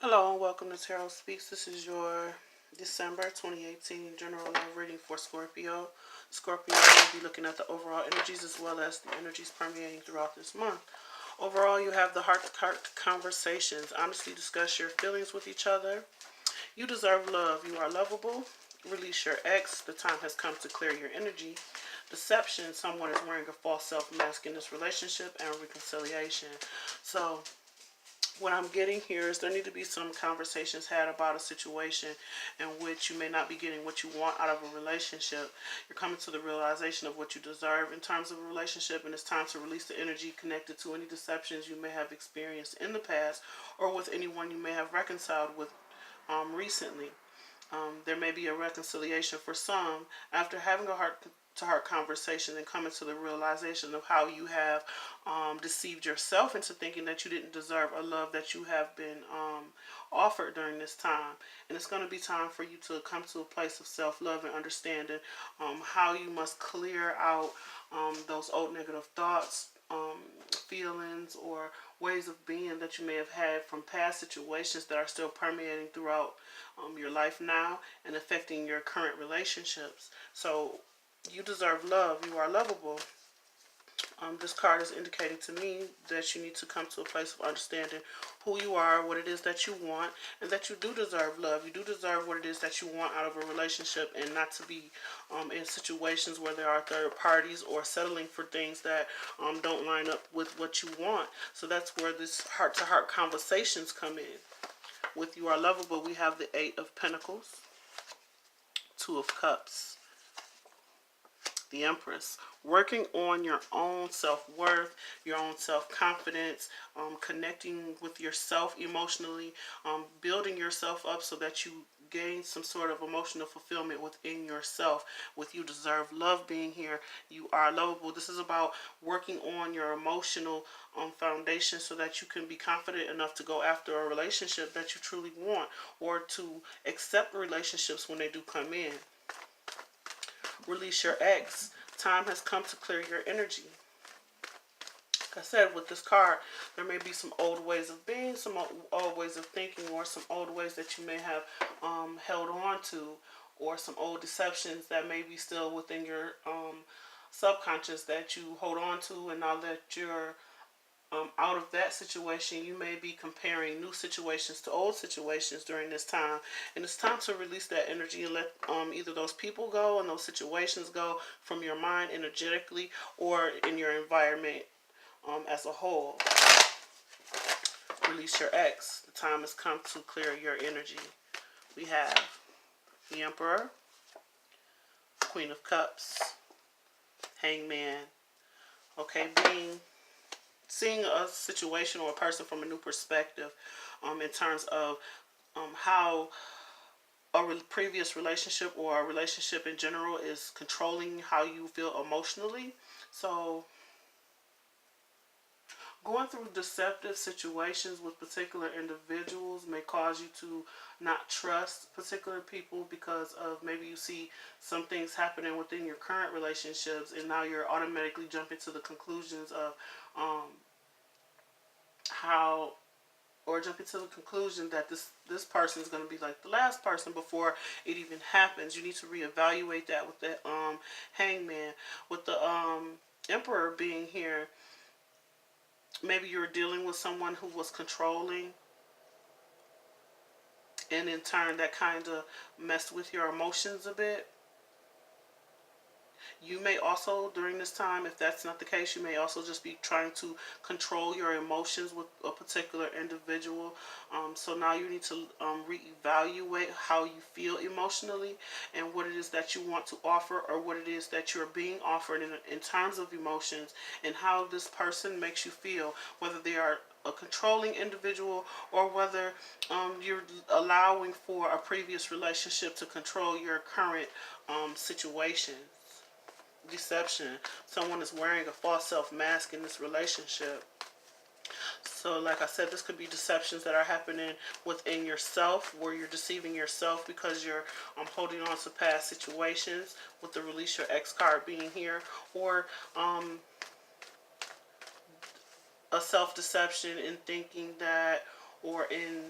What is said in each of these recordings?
Hello and welcome to Tarot Speaks. This is your December 2018 general love reading for Scorpio. Scorpio will be looking at the overall energies as well as the energies permeating throughout this month. Overall, you have the heart-to-heart conversations. Honestly discuss your feelings with each other. You deserve love. You are lovable. Release your ex. The time has come to clear your energy. Deception. Someone is wearing a false self-mask in this relationship. And reconciliation. So what I'm getting here is there need to be some conversations had about a situation in which you may not be getting what you want out of a relationship. You're coming to the realization of what you deserve in terms of a relationship, and it's time to release the energy connected to any deceptions you may have experienced in the past or with anyone you may have reconciled with recently. There may be a reconciliation for some after having a heart-to-heart conversation and coming to the realization of how you have deceived yourself into thinking that you didn't deserve a love that you have been offered during this time. And it's going to be time for you to come to a place of self-love and understanding how you must clear out those old negative thoughts, feelings, or ways of being that you may have had from past situations that are still permeating throughout your life now and affecting your current relationships. So you deserve love. You are lovable. This card is indicating to me that you need to come to a place of understanding who you are, what it is that you want, and that you do deserve love. You do deserve what it is that you want out of a relationship, and not to be in situations where there are third parties or settling for things that don't line up with what you want. So that's where this heart-to-heart conversations come in. With you are lovable, we have the Eight of Pentacles, Two of Cups, the Empress. Working on your own self-worth, your own self-confidence, connecting with yourself emotionally, building yourself up so that you gain some sort of emotional fulfillment within yourself. With you deserve love being here, you are lovable. This is about working on your emotional foundation so that you can be confident enough to go after a relationship that you truly want, or to accept relationships when they do come in. Release your ex. Time has come to clear your energy. Like I said, with this card, there may be some old ways of being, some old ways of thinking, or some old ways that you may have held on to, or some old deceptions that may be still within your subconscious that you hold on to, and now that you're out of that situation, you may be comparing new situations to old situations during this time. And it's time to release that energy and let either those people go and those situations go from your mind energetically or in your environment as a whole. Release your ex. The time has come to clear your energy. We have the Emperor, Queen of Cups, Hangman. Okay, seeing a situation or a person from a new perspective in terms of how a previous relationship or a relationship in general is controlling how you feel emotionally. So going through deceptive situations with particular individuals may cause you to not trust particular people because of maybe you see some things happening within your current relationships, and now you're automatically jumping to the conclusions of how, or jumping to the conclusion that this person is going to be like the last person before it even happens. You need to reevaluate that with the Hangman. With the Emperor being here, maybe you're dealing with someone who was controlling, and in turn that kind of messed with your emotions a bit. You may also, during this time, if that's not the case, you may also just be trying to control your emotions with a particular individual. So now you need to reevaluate how you feel emotionally and what it is that you want to offer, or what it is that you're being offered in terms of emotions, and how this person makes you feel, whether they are a controlling individual or whether you're allowing for a previous relationship to control your current situation. Deception. Someone is wearing a false self-mask in this relationship. So like I said, this could be deceptions that are happening within yourself, where you're deceiving yourself because you're holding on to past situations, with the release your ex card being here, or a self-deception in thinking that, or in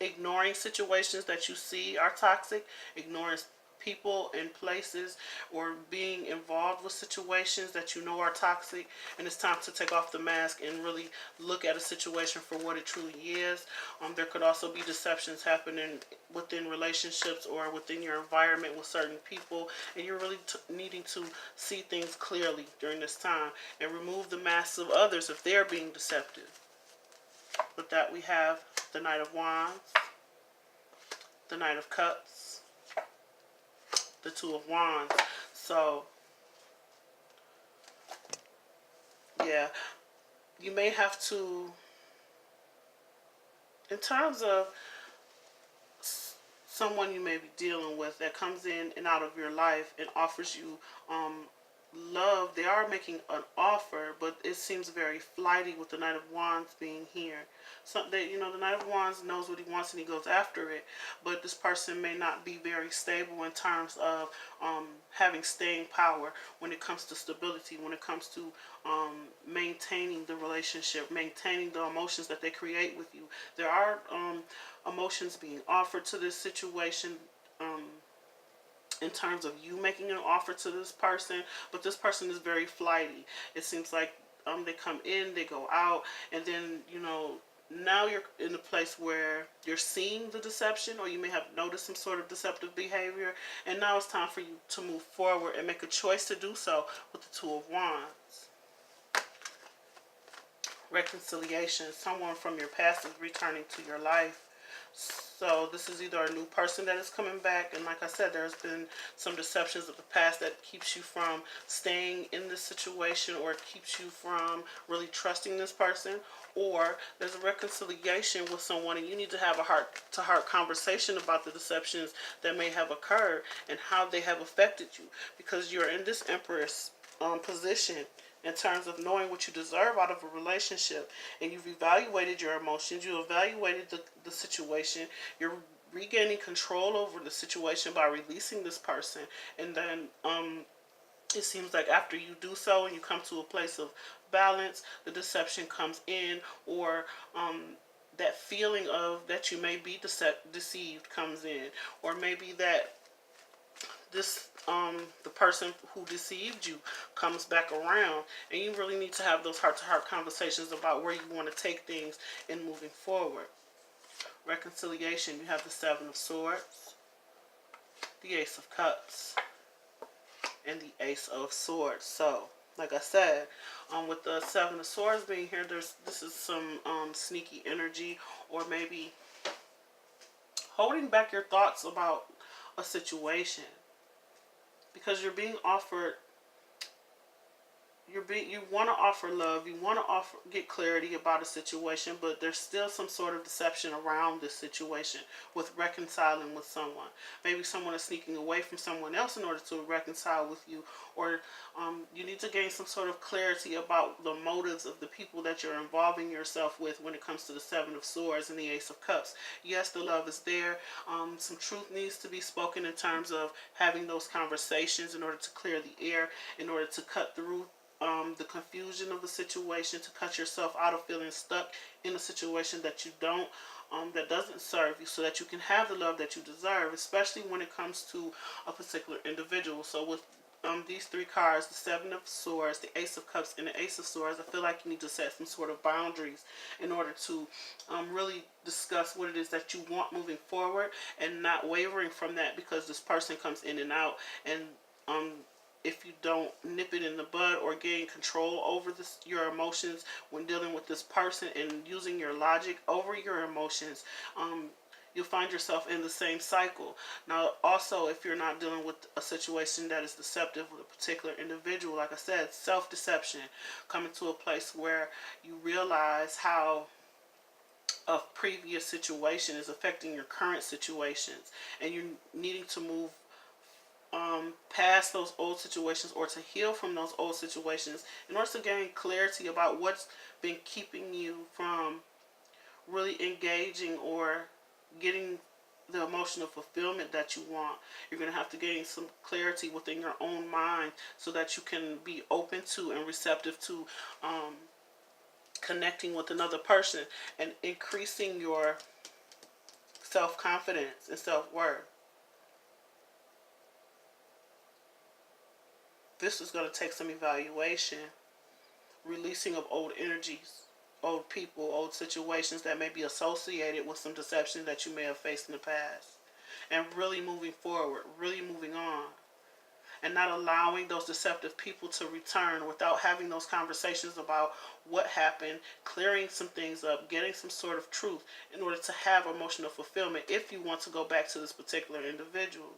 ignoring situations that you see are toxic, ignoring people and places, or being involved with situations that you know are toxic, and it's time to take off the mask and really look at a situation for what it truly is. There could also be deceptions happening within relationships or within your environment with certain people, and you're really needing to see things clearly during this time and remove the masks of others if they're being deceptive. With that, we have the Knight of Wands, the Knight of Cups, the Two of Wands. So, yeah, you may have to, in terms of someone you may be dealing with that comes in and out of your life and offers you love, they are making an offer, but it seems very flighty with the Knight of Wands being here. So that, you know, the Knight of Wands knows what he wants and he goes after it, but this person may not be very stable in terms of having staying power when it comes to stability, when it comes to maintaining the relationship, maintaining the emotions that they create with you. There are emotions being offered to this situation, in terms of you making an offer to this person, but this person is very flighty. It seems like they come in, they go out, and then, you know, now you're in a place where you're seeing the deception, or you may have noticed some sort of deceptive behavior, and now it's time for you to move forward and make a choice to do so with the Two of Wands. Reconciliation. Someone from your past is returning to your life. So this is either a new person that is coming back, and like I said, there's been some deceptions of the past that keeps you from staying in this situation, or keeps you from really trusting this person, or there's a reconciliation with someone and you need to have a heart-to-heart conversation about the deceptions that may have occurred and how they have affected you, because you're in this Empress position in terms of knowing what you deserve out of a relationship, and you've evaluated your emotions, you evaluated the situation, you're regaining control over the situation by releasing this person, and then it seems like after you do so and you come to a place of balance, the deception comes in, or that feeling of that you may be deceived comes in, or maybe that this the person who deceived you comes back around, and you really need to have those heart-to-heart conversations about where you want to take things in moving forward. Reconciliation. You have the Seven of Swords, the Ace of Cups, and the Ace of Swords. So, like I said, with the Seven of Swords being here, this is some sneaky energy, or maybe holding back your thoughts about a situation, because you're being offered, you want to offer love, you want to get clarity about a situation, but there's still some sort of deception around this situation with reconciling with someone. Maybe someone is sneaking away from someone else in order to reconcile with you, or you need to gain some sort of clarity about the motives of the people that you're involving yourself with when it comes to the Seven of Swords and the Ace of Cups. Yes, the love is there. Some truth needs to be spoken in terms of having those conversations in order to clear the air, in order to cut through the confusion of the situation, to cut yourself out of feeling stuck in a situation that you don't, that doesn't serve you, so that you can have the love that you deserve, especially when it comes to a particular individual. So with these three cards, the Seven of Swords, the Ace of Cups, and the Ace of Swords, I feel like you need to set some sort of boundaries in order to really discuss what it is that you want moving forward, and not wavering from that because this person comes in and out, and if you don't nip it in the bud or gain control over your emotions when dealing with this person, and using your logic over your emotions, you'll find yourself in the same cycle. Now, also, if you're not dealing with a situation that is deceptive with a particular individual, like I said, self-deception, coming to a place where you realize how a previous situation is affecting your current situations, and you're needing to move past those old situations, or to heal from those old situations, in order to gain clarity about what's been keeping you from really engaging or getting the emotional fulfillment that you want. You're going to have to gain some clarity within your own mind, so that you can be open to and receptive to connecting with another person, and increasing your self-confidence and self-worth. This is going to take some evaluation, releasing of old energies, old people, old situations that may be associated with some deception that you may have faced in the past. And really moving forward, really moving on. And not allowing those deceptive people to return without having those conversations about what happened, clearing some things up, getting some sort of truth in order to have emotional fulfillment if you want to go back to this particular individual.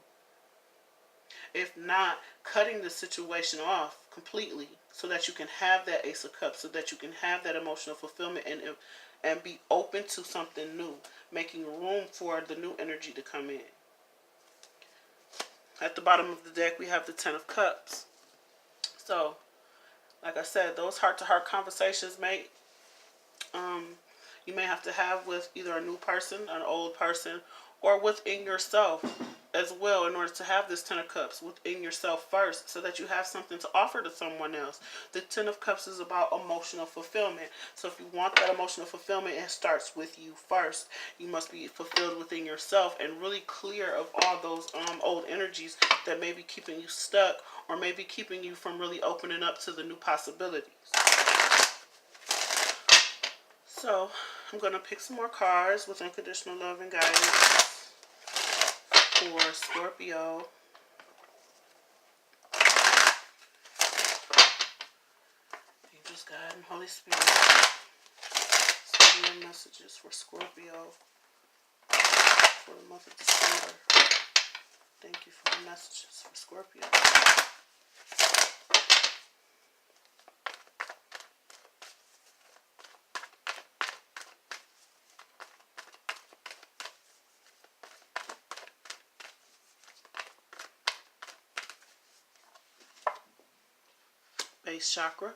If not, cutting the situation off completely so that you can have that Ace of Cups, so that you can have that emotional fulfillment and be open to something new, making room for the new energy to come in. At the bottom of the deck, we have the Ten of Cups. So, like I said, those heart-to-heart conversations you may have to have with either a new person, an old person, or within yourself as well, in order to have this Ten of Cups within yourself first, so that you have something to offer to someone else. The Ten of Cups is about emotional fulfillment. So if you want that emotional fulfillment, it starts with you first. You must be fulfilled within yourself and really clear of all those old energies that may be keeping you stuck, or maybe keeping you from really opening up to the new possibilities. So I'm going to pick some more cards with unconditional love and guidance for Scorpio. Angels, God, and Holy Spirit. Send me messages for Scorpio for the month of December. Thank you for the messages for Scorpio. Base chakra,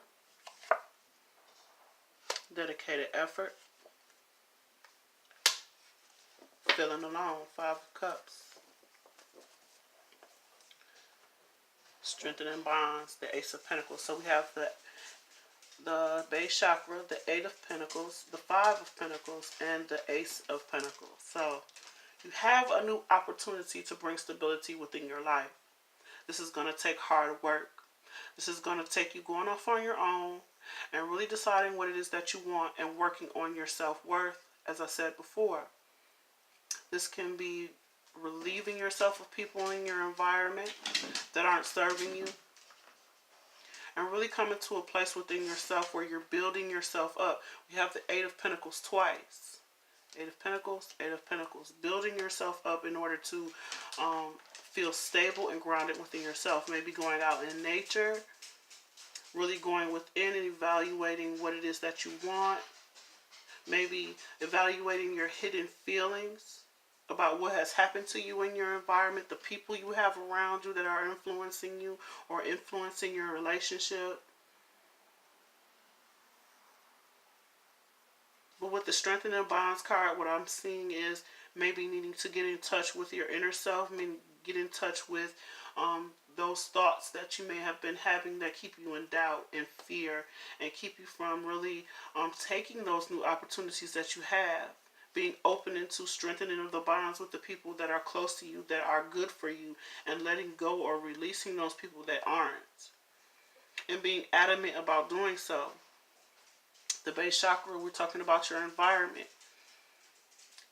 dedicated effort, feeling alone, Five of Cups, strengthening bonds, the Ace of Pentacles. So we have the base chakra, the Eight of Pentacles, the Five of Pentacles, and the Ace of Pentacles. So you have a new opportunity to bring stability within your life. This is going to take hard work. This is going to take you going off on your own and really deciding what it is that you want and working on your self-worth, as I said before. This can be relieving yourself of people in your environment that aren't serving you, and really coming to a place within yourself where you're building yourself up. We have the Eight of Pentacles twice. Eight of Pentacles, Eight of Pentacles. Building yourself up in order to feel stable and grounded within yourself. Maybe going out in nature, really going within and evaluating what it is that you want. Maybe evaluating your hidden feelings about what has happened to you in your environment, the people you have around you that are influencing you or influencing your relationship. But with the Strengthening Bonds card, what I'm seeing is maybe needing to get in touch with your inner self, get in touch with those thoughts that you may have been having that keep you in doubt and fear and keep you from really taking those new opportunities that you have. Being open into strengthening of the bonds with the people that are close to you, that are good for you, and letting go or releasing those people that aren't. And being adamant about doing so. The base chakra, we're talking about your environment.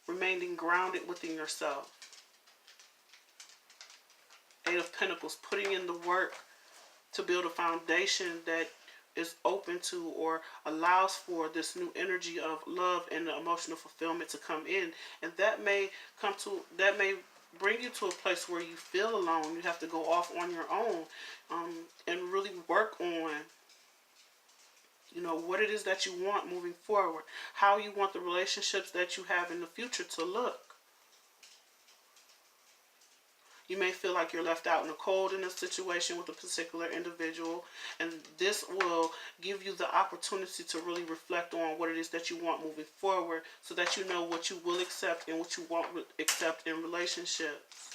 Remaining grounded within yourself. Eight of Pentacles, putting in the work to build a foundation that is open to or allows for this new energy of love and the emotional fulfillment to come in. And that may bring you to a place where you feel alone. You have to go off on your own and really work on what it is that you want moving forward, how you want the relationships that you have in the future to look. You may feel like you're left out in the cold in a situation with a particular individual, and this will give you the opportunity to really reflect on what it is that you want moving forward, so that you know what you will accept and what you won't accept in relationships.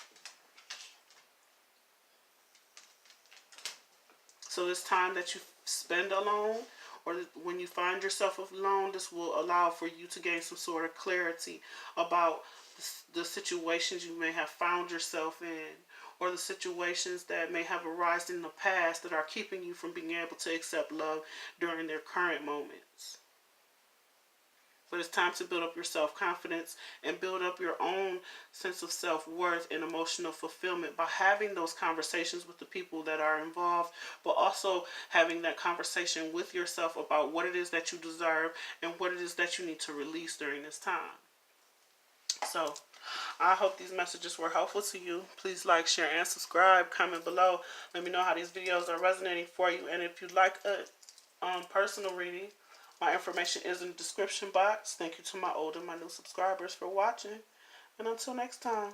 So this time that you spend alone, or when you find yourself alone, this will allow for you to gain some sort of clarity about the situations you may have found yourself in, or the situations that may have arisen in the past that are keeping you from being able to accept love during their current moments. But it's time to build up your self-confidence and build up your own sense of self-worth and emotional fulfillment by having those conversations with the people that are involved, but also having that conversation with yourself about what it is that you deserve and what it is that you need to release during this time. So, I hope these messages were helpful to you. Please like, share, and subscribe. Comment below. Let me know how these videos are resonating for you. And if you'd like a personal reading, my information is in the description box. Thank you to my old and my new subscribers for watching. And until next time.